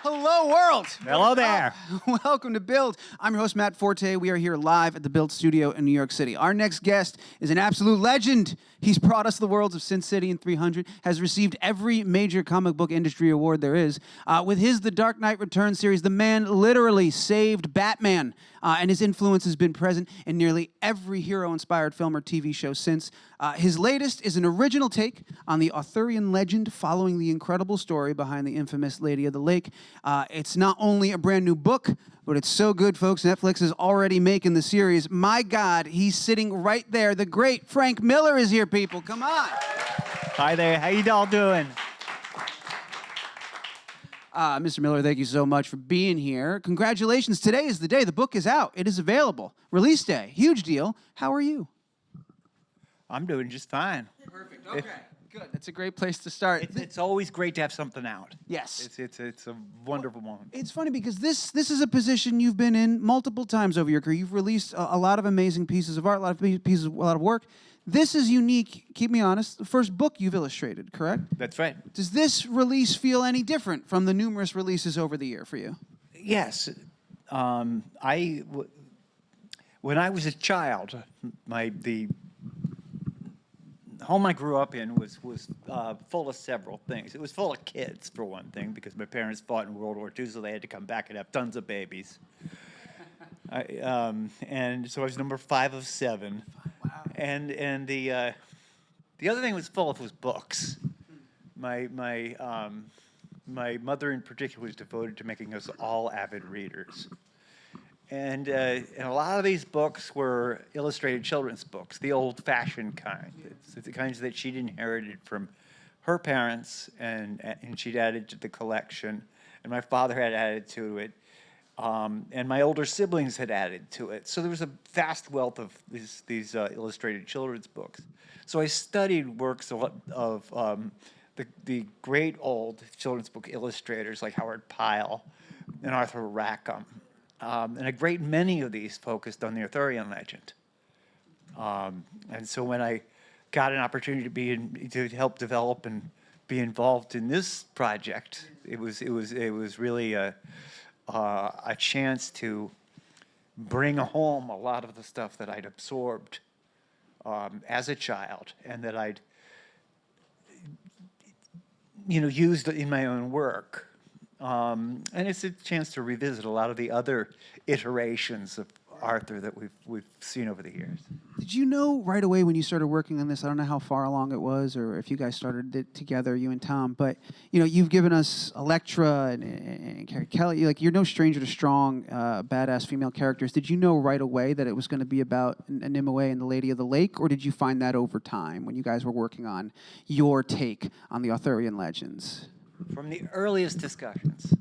Hello, world. Hello there. Welcome to Build. I'm your host, Matt Forte. We are here live at the Build studio in New York City. Our next guest is an absolute legend. He's brought us the worlds of Sin City and 300, has received every major comic book industry award there is. With his The Dark Knight Returns series, the man literally saved Batman, and his influence has been present in nearly every hero-inspired film or TV show since. His latest is an original take on the Arthurian legend following the incredible story behind the infamous Lady of the Lake. It's not only a brand new book, but it's so good, folks. Netflix is already making the series. My God, he's sitting right there. The great Frank Miller is here, people. Come on. Hi there. How you all doing? Mr. Miller, thank you so much for being here. Congratulations. Today is the day. The book is out. It is available. Release day. Huge deal. How are you? I'm doing just fine. Perfect. Okay. Good. That's a great place to start. It's always great to have something out. Yes. It's a wonderful moment. It's funny because this is a position you've been in multiple times over your career. You've released a lot of amazing pieces of art, a lot of work. This is unique, keep me honest, the first book you've illustrated, correct? That's right. Does this release feel any different from the numerous releases over the year for you? Yes. When I was a child, the home I grew up in was full of several things. It was full of kids, for one thing, because my parents fought in World War II, so they had to come back and have tons of babies. And so I was number 5 of 7. Wow. And the other thing was full of was books. My mother in particular was devoted to making us all avid readers. And a lot of these books were illustrated children's books, the old-fashioned kind. It's the kinds that she'd inherited from her parents, and she'd added to the collection, and my father had added to it, and my older siblings had added to it. So there was a vast wealth of these illustrated children's books. So I studied works of the great old children's book illustrators like Howard Pyle and Arthur Rackham. And a great many of these focused on the Arthurian legend. And so when I got an opportunity to help develop and be involved in this project, it was really a chance to bring home a lot of the stuff that I'd absorbed as a child and that I'd used in my own work. And it's a chance to revisit a lot of the other iterations of Arthur that we've seen over the years. Did you know right away when you started working on this, I don't know how far along it was or if you guys started it together, you and Tom, but you've given us Elektra and Carrie Kelly. Like, you're no stranger to strong, badass female characters. Did you know right away that it was going to be about Nimue and the Lady of the Lake, or did you find that over time when you guys were working on your take on the Arthurian legends? From the earliest discussions,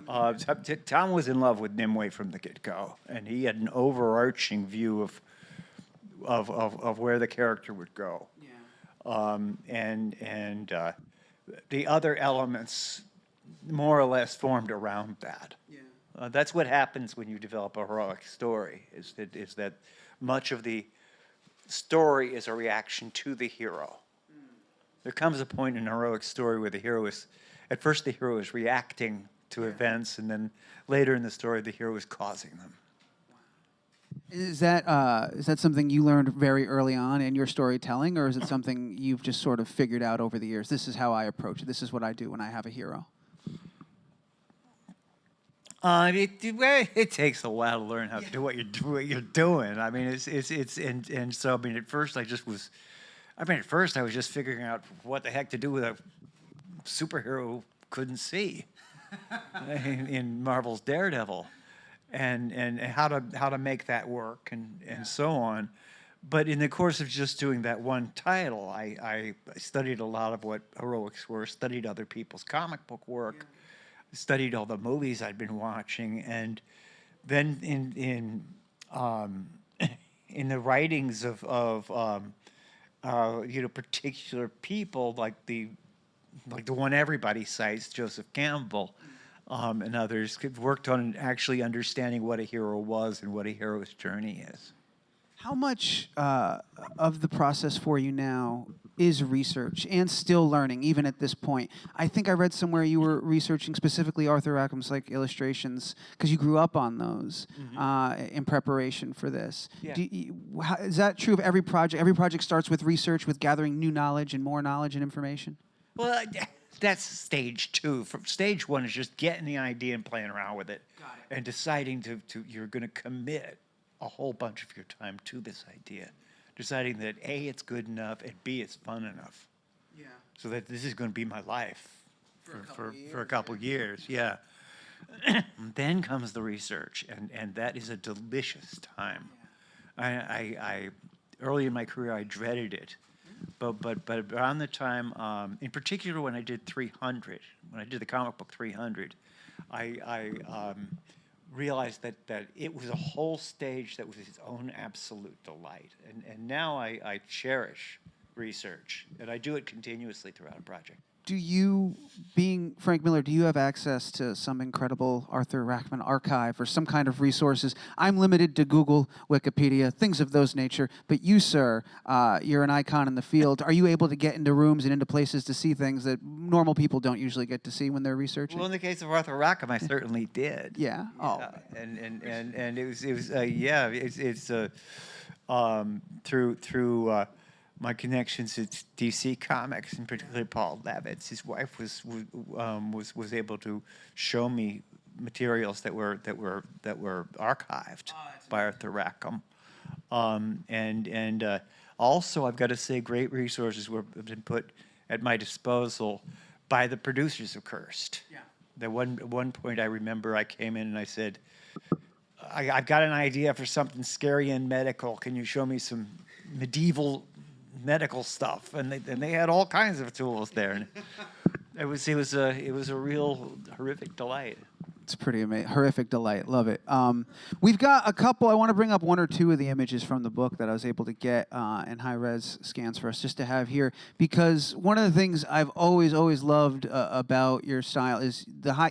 Tom was in love with Nimue from the get-go, and he had an overarching view of where the character would go. Yeah. And the other elements more or less formed around that. Yeah. That's what happens when you develop a heroic story, is that much of the story is a reaction to the hero. There comes a point in a heroic story where at first the hero is reacting to events, and then later in the story the hero is causing them. Is that something you learned very early on in your storytelling, or is it something you've just sort of figured out over the years? This is how I approach it. This is what I do when I have a hero. It takes a while to learn how to do what you're doing. I mean, so I mean, at first I was just figuring out what the heck to do with a superhero who couldn't see in Marvel's Daredevil, and how to make that work and so on. But in the course of just doing that one title, I studied a lot of what heroics were, studied other people's comic book work, studied all the movies I'd been watching, and then in the writings of particular people like the one everybody cites, Joseph Campbell, and others, worked on actually understanding what a hero was and what a hero's journey is. How much of the process for you now is research and still learning, even at this point. I think I read somewhere you were researching specifically Arthur Rackham's like illustrations because you grew up on those in preparation for this. Yeah. Is that true of every project? Every project starts with research, with gathering new knowledge and more knowledge and information? Well, that's stage 2. From stage 1 is just getting the idea and playing around with it, and deciding to you're going to commit a whole bunch of your time to this idea, deciding that A, it's good enough, and B, it's fun enough. Yeah. So that this is going to be my life for a couple years. Yeah. Then comes the research, and that is a delicious time. I early in my career I dreaded it, but around the time, in particular when I did 300, when I did the comic book 300, I realized that it was a whole stage that was its own absolute delight, and now I cherish research, and I do it continuously throughout a project. Do you, being Frank Miller, do you have access to some incredible Arthur Rackham archive or some kind of resources? I'm limited to Google, Wikipedia, things of those nature. But you, sir, you're an icon in the field. Are you able to get into rooms and into places to see things that normal people don't usually get to see when they're researching? Well, in the case of Arthur Rackham, I certainly did. Yeah. Oh. And it was yeah. It's through my connections to DC Comics, and particularly Paul Levitz. His wife was able to show me materials that were archived by Arthur Rackham, and also I've got to say great resources have been put at my disposal by the producers of Cursed. Yeah. At one point I remember I came in and I said, I've got an idea for something scary and medical. Can you show me some medieval medical stuff? And they had all kinds of tools there. And it was a real horrific delight. It's pretty amazing. Horrific delight. Love it. We've got a couple. I want to bring up one or two of the images from the book that I was able to get in high-res scans for us just to have here, because one of the things I've always loved about your style is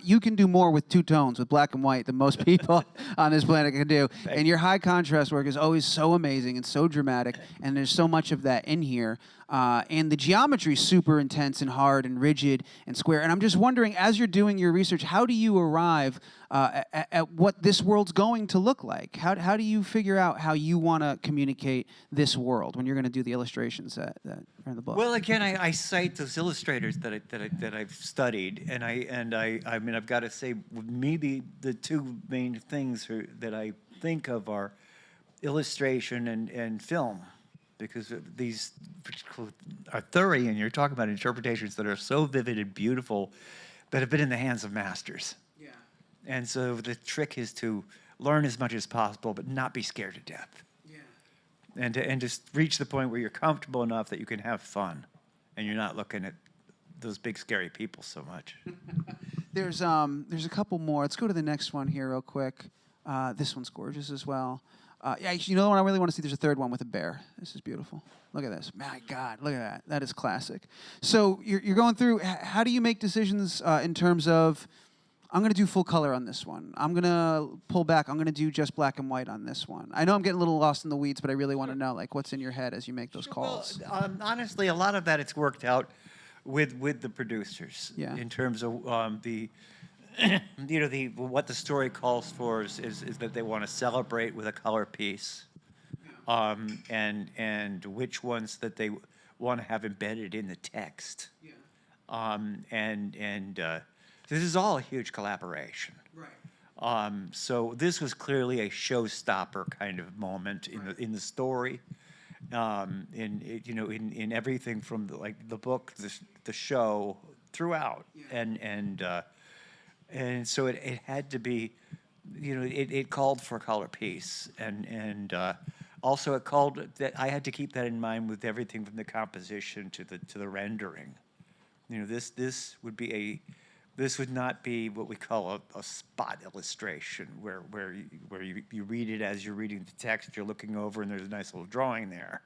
you can do more with two tones, with black and white, than most people on this planet can do. And your high contrast work is always so amazing and so dramatic, and there's so much of that in here. And the geometry is super intense and hard and rigid and square. And I'm just wondering, as you're doing your research, how do you arrive at what this world's going to look like? How do you figure out how you want to communicate this world when you're going to do the illustrations that are in the book? Well, again, I cite those illustrators that I've studied, and I mean, I've got to say, maybe the two main things that I think of are illustration and film. Because these are Arthurian, you're talking about interpretations that are so vivid and beautiful that have been in the hands of masters. Yeah. And so the trick is to learn as much as possible, but not be scared to death. Yeah. And just reach the point where you're comfortable enough that you can have fun, and you're not looking at those big scary people so much. There's a couple more. Let's go to the next one here real quick. This one's gorgeous as well. Yeah, you know the one I really want to see? There's a third one with a bear. This is beautiful. Look at this. My God, look at that. That is classic. So you're going through, how do you make decisions in terms of, I'm going to do full color on this one. I'm going to pull back. I'm going to do just black and white on this one. I know I'm getting a little lost in the weeds, but I really want to know like what's in your head as you make those calls. Well, honestly, a lot of that it's worked out with the producers. Yeah. In terms of what the story calls for is that they want to celebrate with a color piece, and which ones that they want to have embedded in the text. Yeah. This is all a huge collaboration. Right. So this was clearly a showstopper kind of moment in the story, in everything from the book, the show throughout, yeah. And so it had to be, it called for a color piece, and also it called that I had to keep that in mind with everything from the composition to the rendering. This would not be what we call a spot illustration where you read it as you're reading the text, you're looking over and there's a nice little drawing there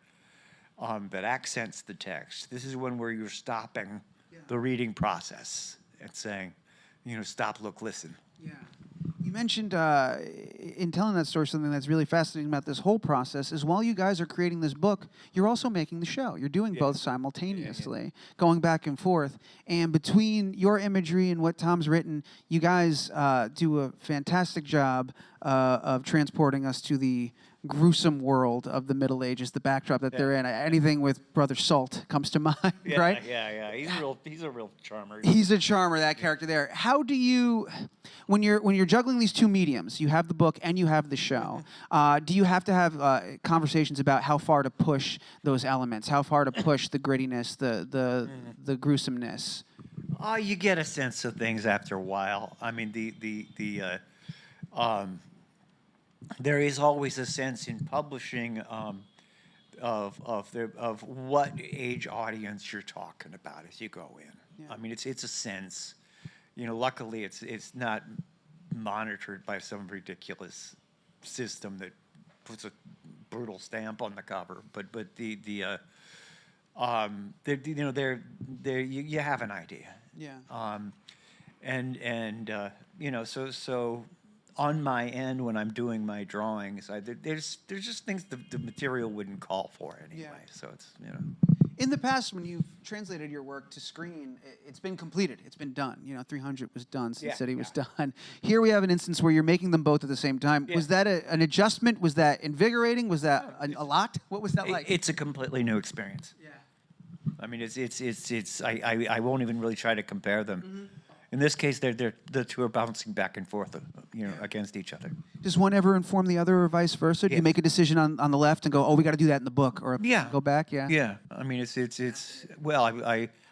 that accents the text. This is one where you're stopping the reading process and saying, stop, look, listen. Yeah. You mentioned in telling that story something that's really fascinating about this whole process is while you guys are creating this book, you're also making the show. You're doing both simultaneously, going back and forth. And between your imagery and what Tom's written, you guys do a fantastic job of transporting us to the gruesome world of the Middle Ages, the backdrop that they're in. Anything with Brother Salt comes to mind, right? Yeah. He's a real charmer. He's a charmer, that character there. How do you, when you're juggling these two mediums, you have the book and you have the show, do you have to have conversations about how far to push those elements, how far to push the grittiness, the gruesomeness? You get a sense of things after a while. I mean, there is always a sense in publishing of what age audience you're talking about as you go in. Yeah. I mean, it's a sense. Luckily, it's not monitored by some ridiculous system that puts a brutal stamp on the cover. But you have an idea. Yeah. So on my end, when I'm doing my drawings, there's just things the material wouldn't call for anyway. Yeah. So it's In the past, when you've translated your work to screen, it's been completed. It's been done. 300 was done. Sin City was done. Here we have an instance where you're making them both at the same time. Yeah. Was that an adjustment? Was that invigorating? Was that a lot? What was that like? It's a completely new experience. Yeah. I mean, I won't even really try to compare them. Mm-hmm. In this case, the two are bouncing back and forth, against each other. Does one ever inform the other, or vice versa? Do you make a decision on the left and go, "Oh, we got to do that in the book," or go back? Yeah. Yeah. I mean,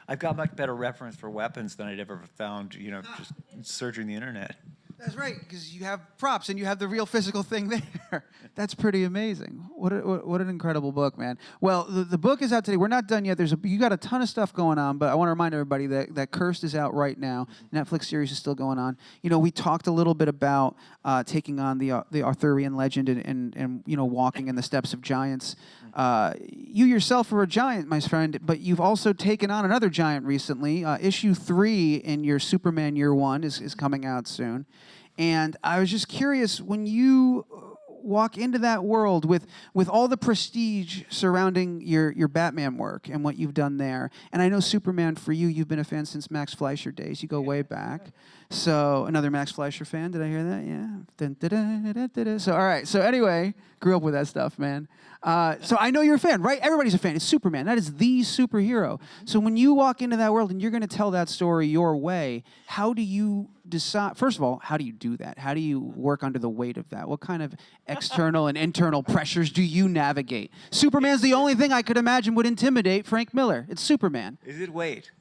I've got much better reference for weapons than I'd ever found. Just searching the internet. That's right, because you have props and you have the real physical thing there. That's pretty amazing. What an incredible book, man. Well, the book is out today. We're not done yet. You got a ton of stuff going on, but I want to remind everybody that Cursed is out right now. Netflix series is still going on. We talked a little bit about taking on the Arthurian legend and walking in the steps of giants. You yourself are a giant, my friend, but you've also taken on another giant recently. Issue 3 in your Superman Year 1 is coming out soon. And I was just curious, when you walk into that world with all the prestige surrounding your Batman work and what you've done there, and I know Superman, for you've been a fan since Max Fleischer days. You go way back. So, another Max Fleischer fan, did I hear that? Yeah. Dun, da, da, da, da, da. So, all right. So, anyway, grew up with that stuff, man. So, I know you're a fan, right? Everybody's a fan. It's Superman. That is the superhero. So, when you walk into that world and you're going to tell that story your way, how do you decide? First of all, how do you do that? How do you work under the weight of that? What kind of external and internal pressures do you navigate? Superman's the only thing I could imagine would intimidate Frank Miller. It's Superman. Is it weight?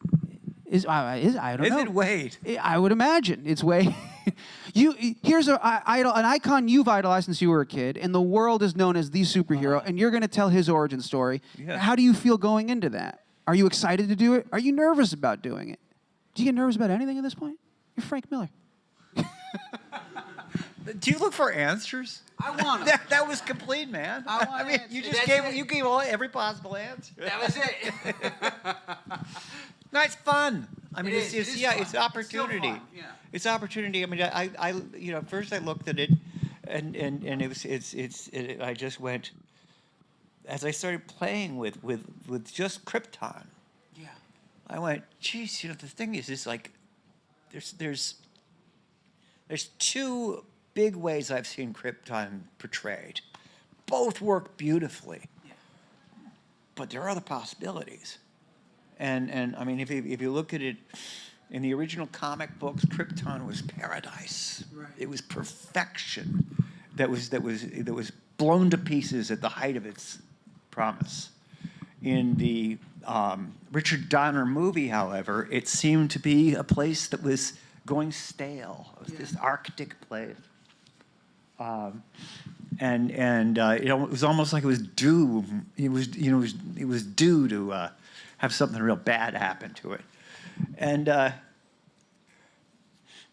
I don't know. Is it Wade? I would imagine it's Wade. Here's an icon you've idolized since you were a kid, and the world is known as the superhero, and you're going to tell his origin story. Yeah. How do you feel going into that? Are you excited to do it? Are you nervous about doing it? Do you get nervous about anything at this point? You're Frank Miller. Do you look for answers? I want them. That was complete, man. I mean, you just gave every possible answer. That was it. No, it's fun. I mean, it's opportunity. Yeah. It's opportunity. I mean, I first I looked at it, and I just went, as I started playing with just Krypton. Yeah. I went, geez, the thing is like, there's two big ways I've seen Krypton portrayed. Both work beautifully. Yeah. But there are other possibilities. And I mean, if you look at it, in the original comic books, Krypton was paradise. Right. It was perfection. That was blown to pieces at the height of its promise. In the Richard Donner movie, however, it seemed to be a place that was going stale. It was this Arctic place. It was almost like it was due. It was due to have something real bad happen to it, and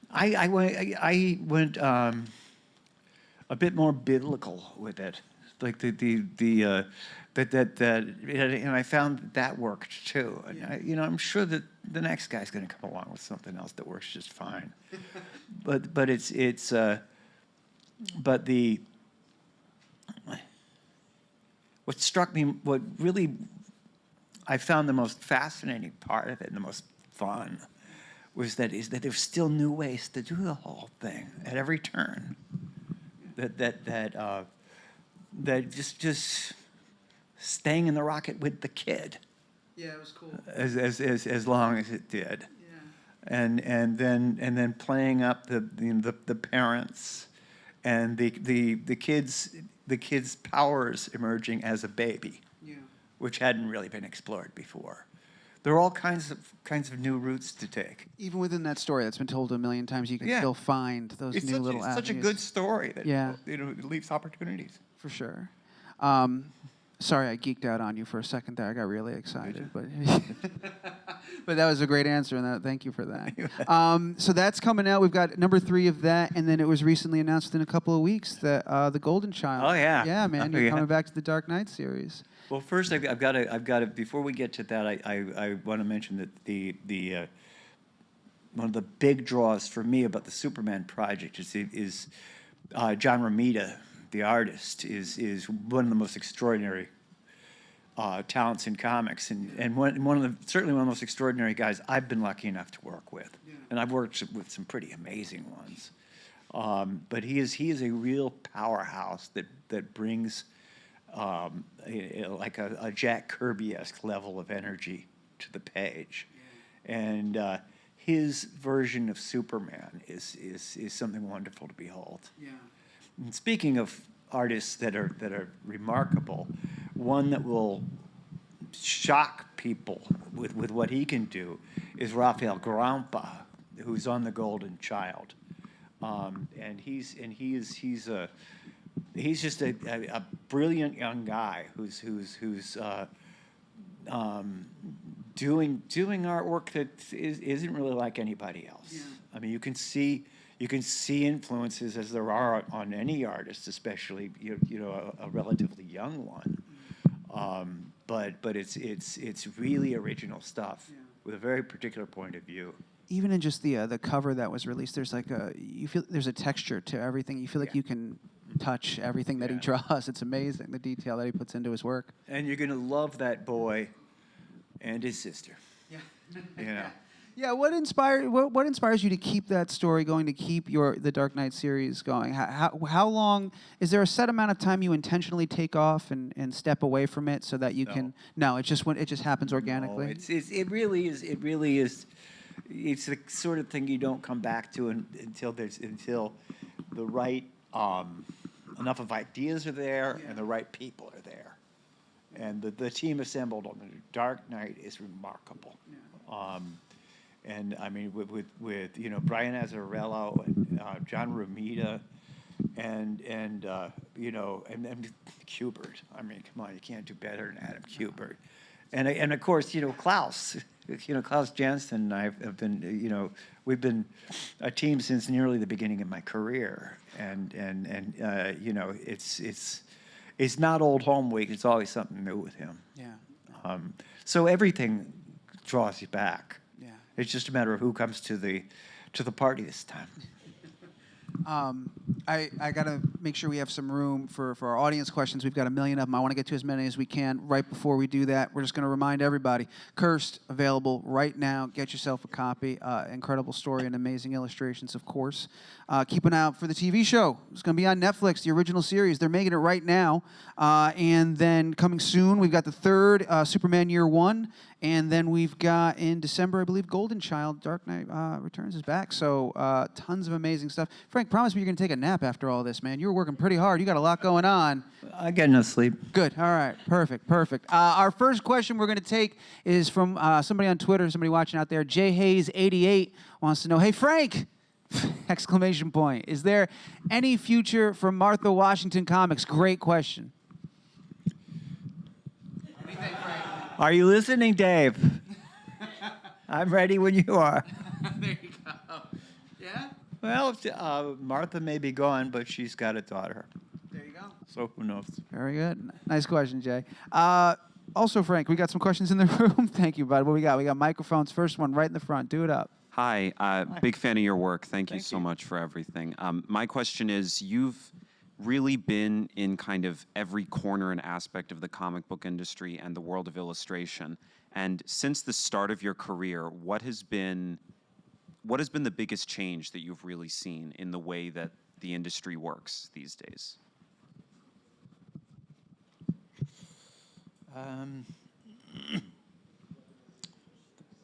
I went a bit more biblical with it, like and I found that worked too. And I'm sure that the next guy's going to come along with something else that works just fine, but it's. but what struck me, what really I found the most fascinating part of it and the most fun was that there's still new ways to do the whole thing at every turn. That just staying in the rocket with the kid. Yeah, it was cool. As long as it did. Yeah. And then playing up the parents and the kids' powers emerging as a baby, Yeah. which hadn't really been explored before. There are all kinds of new routes to take. Even within that story that's been told a million times, you can still find those new little avenues. It's such a good story that Yeah. it leaves opportunities. For sure. Sorry, I geeked out on you for a second there. I got really excited, but but that was a great answer, and thank you for that. So that's coming out. We've got number 3 of that, and then it was recently announced in a couple of weeks that the Golden Child. Oh yeah. Yeah, man, Oh, you're yeah. coming back to the Dark Knight series. Well, first I've got to. Before we get to that, I want to mention that the one of the big draws for me about the Superman project is John Romita, the artist, is one of the most extraordinary talents in comics, and certainly one of the most extraordinary guys I've been lucky enough to work with, and I've worked with some pretty amazing ones. But he is a real powerhouse that brings like a Jack Kirby-esque level of energy to the page, and his version of Superman is something wonderful to behold. Yeah. And speaking of artists that are remarkable, one that will shock people with what he can do is Rafael Grampa, who's on the Golden Child, and he's just a brilliant young guy who's doing artwork that isn't really like anybody else. Yeah. I mean, you can see influences, as there are on any artist, especially a relatively young one. But it's really original stuff with a very particular point of view. Even in just the cover that was released, there's like you feel there's a texture to everything. You feel like you can touch everything that he draws. It's amazing, the detail that he puts into his work. And you're gonna love that boy and his sister. Yeah. You know. Yeah, what inspires you to keep that story going, to keep the Dark Knight series going? How long, is there a set amount of time you intentionally take off and step away from it so that you can? No, it just happens organically. No, it really is. It's the sort of thing you don't come back to until the right enough of ideas are there and the right people are there, and the team assembled on the Dark Knight is remarkable. Yeah. And I mean, with Brian Azzarello and John Romita and Kubert. I mean, come on, you can't do better than Adam Kubert. And of course, Klaus. Klaus Janson and I have been, we've been a team since nearly the beginning of my career, and it's not old home week. It's always something new with him. Yeah. So everything draws you back. Yeah. It's just a matter of who comes to the party this time. I got to make sure we have some room for our audience questions. We've got a million of them. I want to get to as many as we can. Right before we do that, we're just going to remind everybody, Cursed, available right now. Get yourself a copy. Incredible story and amazing illustrations, of course. Keep an eye out for the TV show. It's going to be on Netflix, the original series. They're making it right now. And then coming soon, we've got the third, Superman Year One. And then we've got, in December, I believe, Golden Child, Dark Knight Returns is back. So tons of amazing stuff. Frank, promise me you're going to take a nap after all this, man. You were working pretty hard. You got a lot going on. I get no sleep. Good. All right. Perfect. Our first question we're going to take is from somebody on Twitter, somebody watching out there. Jay Hayes 88 wants to know, hey, Frank! Exclamation point. Is there any future for Martha Washington Comics? Great question. What do you think, Frank? Are you listening, Dave? I'm ready when you are. There you go. Yeah? Well, Martha may be gone, but she's got a daughter. There you go. So who knows? Very good. Nice question, Jay. Also, Frank, we got some questions in the room. Thank you, bud. What we got? We got microphones. First one right in the front. Do it up. Hi. Big fan of your work. Thank you so much for everything. My question is, you've really been in kind of every corner and aspect of the comic book industry and the world of illustration. And since the start of your career, what has been the biggest change that you've really seen in the way that the industry works these days? The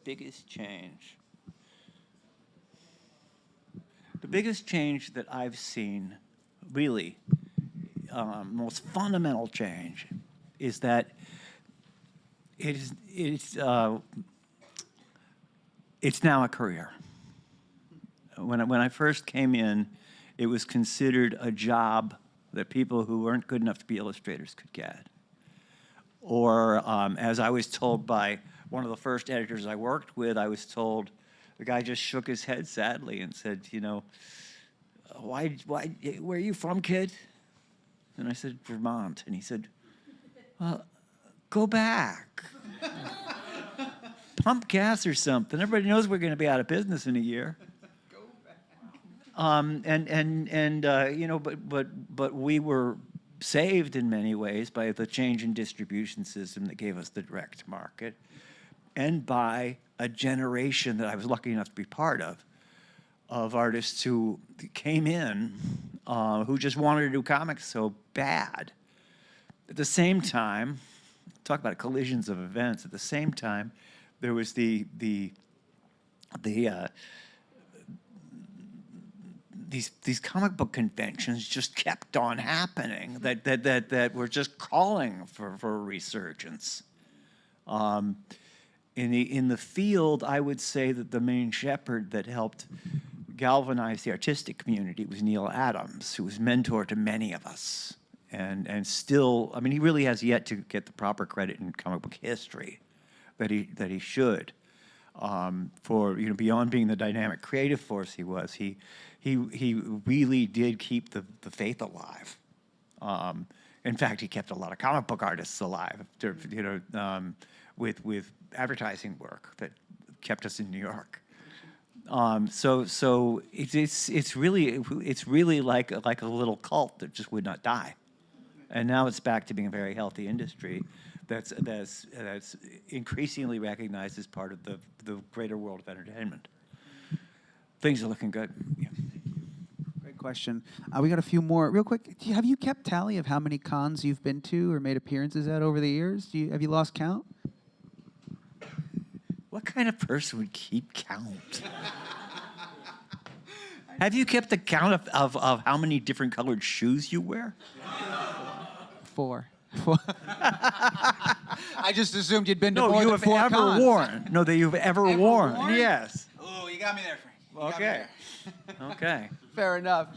biggest change. The biggest change that I've seen, really, most fundamental change, is that it's now a career. When I first came in, it was considered a job that people who weren't good enough to be illustrators could get. Or, as I was told by one of the first editors I worked with, I was told, the guy just shook his head sadly and said, you know, where are you from, kid? And I said, Vermont. And he said, well, go back. Pump gas or something. Everybody knows we're going to be out of business in a year. Go back. You know, but we were saved in many ways by the change in distribution system that gave us the direct market, and by a generation that I was lucky enough to be part of artists who came in who just wanted to do comics so bad. At the same time, talk about collisions of events. At the same time, there was these comic book conventions just kept on happening that were just calling for a resurgence. In the field, I would say that the main shepherd that helped galvanize the artistic community was Neal Adams, who was mentor to many of us, and still, I mean, he really has yet to get the proper credit in comic book history that he should. For, you know, beyond being the dynamic creative force he was, he really did keep the faith alive. In fact, he kept a lot of comic book artists alive, you know, with advertising work that kept us in New York. So it's really like a little cult that just would not die, and now it's back to being a very healthy industry that's increasingly recognized as part of the greater world of entertainment. Things are looking good. Yeah. Great question. We got a few more. Real quick, have you kept tally of how many cons you've been to or made appearances at over the years? Have you lost count? What kind of person would keep count? Have you kept the count of how many different colored shoes you wear? 4. I just assumed you'd been to more you than have 4 ever cons. worn. No, that you've ever worn. worn? Yes. Oh, you got me there, Frank. Okay. Okay. Fair enough.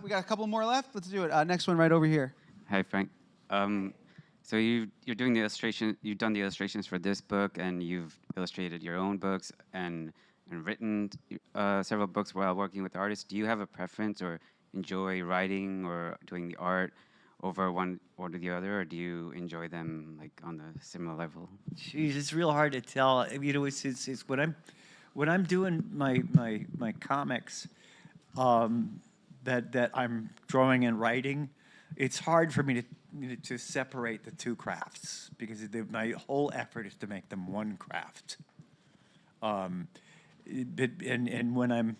We got a couple more left. Let's do it. Next one right over here. Hi, Frank. So you're doing the illustration. You've done the illustrations for this book, and you've illustrated your own books and written several books while working with artists. Do you have a preference or enjoy writing or doing the art over one or the other, or do you enjoy them like on a similar level? Jeez, it's real hard to tell. You know, it's when I'm doing my comics that I'm drawing and writing, it's hard for me to separate the two crafts, because my whole effort is to make them one craft. And when I'm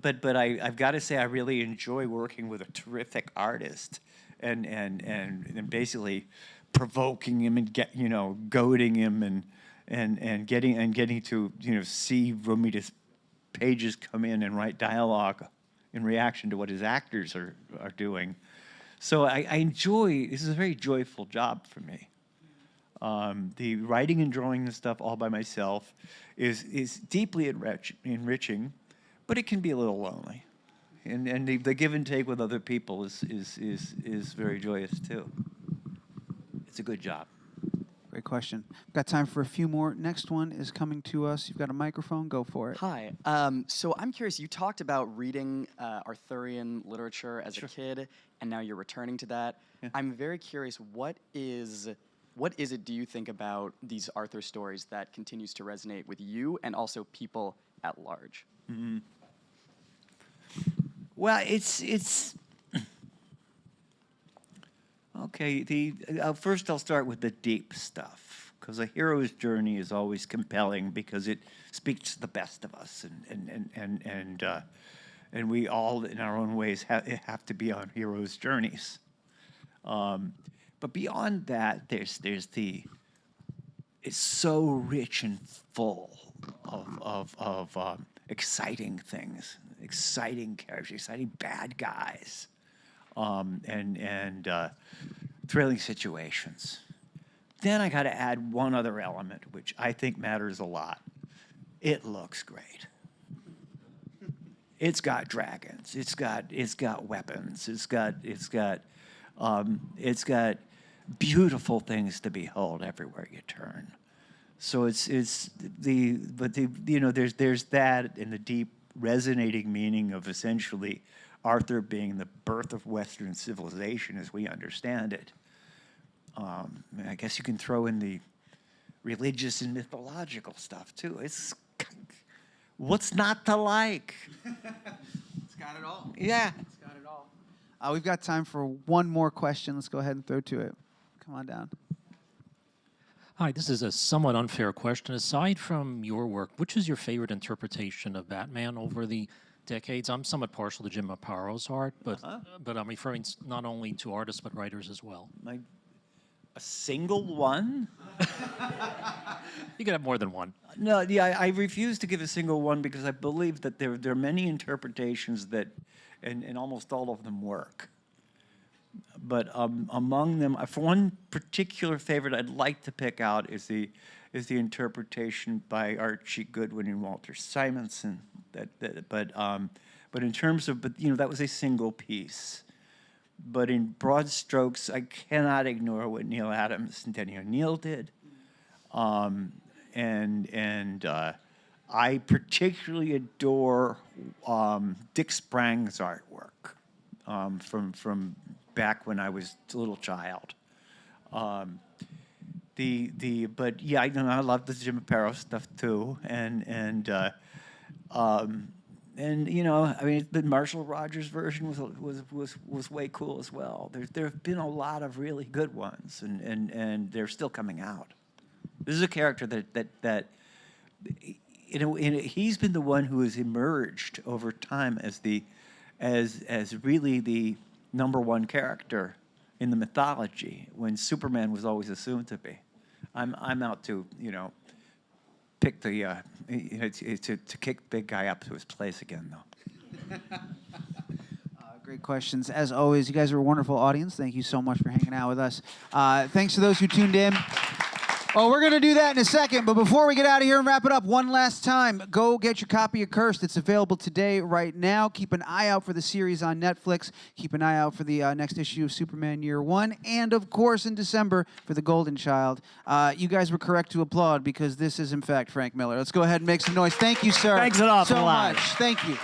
but I've got to say I really enjoy working with a terrific artist and basically provoking him and goading him and getting to see Romita's pages come in and write dialogue in reaction to what his actors are doing. So I enjoy, this is a very joyful job for me. The writing and drawing the stuff all by myself is deeply enriching, but it can be a little lonely. And the give and take with other people is very joyous too. It's a good job. Great question. We've got time for a few more. Next one is coming to us. You've got a microphone. Go for it. Hi. So I'm curious, you talked about reading Arthurian literature as a kid, and now you're returning to that. Yeah. I'm very curious, what is it, do you think, about these Arthur stories that continues to resonate with you and also people at large? Mm-hmm. Well, it's Okay, first I'll start with the deep stuff, because a hero's journey is always compelling because it speaks to the best of us, and we all, in our own ways, have to be on heroes' journeys. But beyond that, it's so rich and full of exciting things, exciting characters, exciting bad guys, and thrilling situations. Then I got to add one other element, which I think matters a lot. It looks great. It's got dragons. It's got weapons. It's got beautiful things to behold everywhere you turn. So there's that and the deep resonating meaning of essentially Arthur being the birth of Western civilization as we understand it. I guess you can throw in the religious and mythological stuff too. What's not to like? It's got it all. Yeah. It's got it all. We've got time for one more question. Let's go ahead and throw to it. Come on down. Hi, this is a somewhat unfair question. Aside from your work, which is your favorite interpretation of Batman over the decades? I'm somewhat partial to Jim Apato's art, but I'm referring not only to artists but writers as well. A single one? You can have more than one. No, yeah, I refuse to give a single one because I believe that there are many interpretations that, and almost all of them work. But among them, for one particular favorite I'd like to pick out is the interpretation by Archie Goodwin and Walter Simonson. But in terms of, that was a single piece. But in broad strokes, I cannot ignore what Neal Adams and Denny O'Neil did. And I particularly adore Dick Sprang's artwork from back when I was a little child. But yeah, I love the Jim Aparo stuff too, and the Marshall Rogers version was way cool as well. There have been a lot of really good ones, and they're still coming out. This is a character that he's been the one who has emerged over time as really the #1 character in the mythology, when Superman was always assumed to be. I'm out to pick the to kick the big guy up to his place again, though. Great questions. As always, you guys are a wonderful audience. Thank you so much for hanging out with us. Thanks to those who tuned in. Oh, we're going to do that in a second, but before we get out of here and wrap it up one last time, go get your copy of Cursed. It's available today, right now. Keep an eye out for the series on Netflix. Keep an eye out for the next issue of Superman Year One, and of course in December for The Golden Child. You guys were correct to applaud because this is in fact Frank Miller. Let's go ahead and make some noise. Thank you, sir. Thanks an awful so lot. much. Thank you.